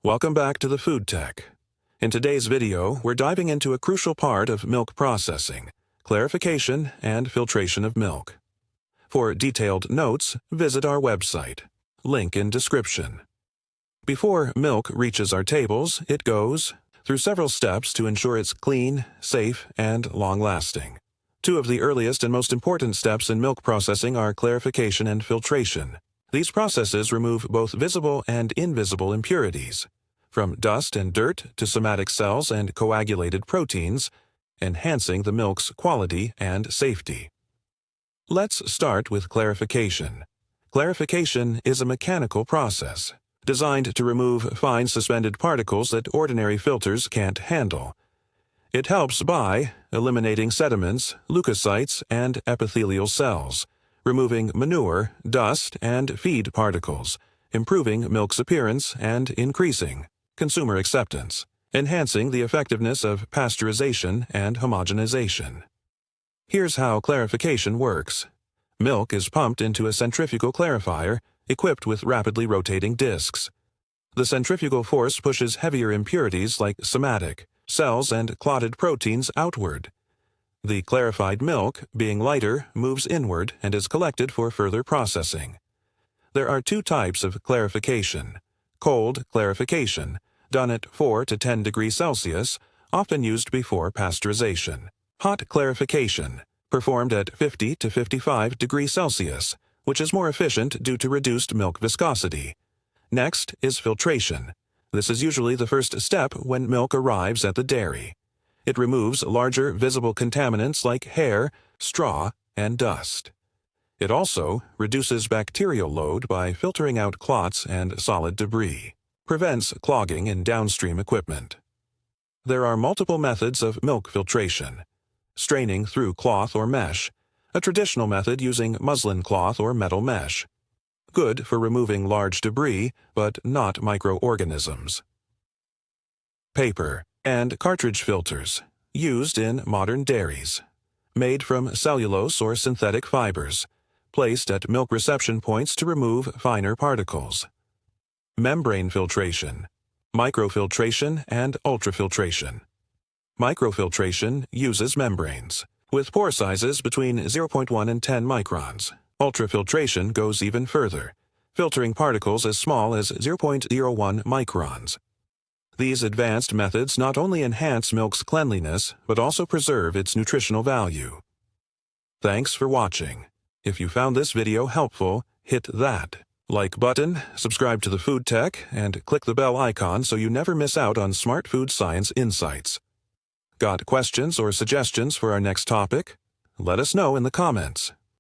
Welcome back to the Food Tech. In today's video, we're diving into a crucial part of milk processing, clarification and filtration of milk. For detailed notes, visit our website. Link in description. Before milk reaches our tables, it goes through several steps to ensure it's clean, safe, and long-lasting. Two of the earliest and most important steps in milk processing are clarification and filtration. These processes remove both visible and invisible impurities, from dust and dirt to somatic cells and coagulated proteins, enhancing the milk's quality and safety. Let's start with clarification. Clarification is a mechanical process designed to remove fine suspended particles that ordinary filters can't handle. It helps by eliminating sediments, leukocytes, and epithelial cells, removing manure, dust, and feed particles, improving milk's appearance and increasing consumer acceptance, enhancing the effectiveness of pasteurization and homogenization. Here's how clarification works. Milk is pumped into a centrifugal clarifier equipped with rapidly rotating discs. The centrifugal force pushes heavier impurities like somatic, cells, and clotted proteins outward. The clarified milk, being lighter, moves inward and is collected for further processing. There are two types of clarification. Cold clarification, done at 4 to 10 degrees Celsius, often used before pasteurization. Hot clarification, performed at 50 to 55 degrees Celsius, which is more efficient due to reduced milk viscosity. Next is filtration. This is usually the first step when milk arrives at the dairy. It removes larger visible contaminants like hair, straw, and dust. It also reduces bacterial load by filtering out clots and solid debris, prevents clogging in downstream equipment. There are multiple methods of milk filtration. Straining through cloth or mesh, a traditional method using muslin cloth or metal mesh. Good for removing large debris, but not microorganisms. Paper and cartridge filters, used in modern dairies. Made from cellulose or synthetic fibers, placed at milk reception points to remove finer particles. Membrane filtration, microfiltration, and ultrafiltration. Microfiltration uses membranes, with pore sizes between 0.1 and 10 microns. Ultrafiltration goes even further, filtering particles as small as 0.01 microns. These advanced methods not only enhance milk's cleanliness, but also preserve its nutritional value. Thanks for watching. If you found this video helpful, hit that like button, subscribe to the Food Tech, and click the bell icon so you never miss out on smart food science insights. Got questions or suggestions for our next topic? Let us know in the comments.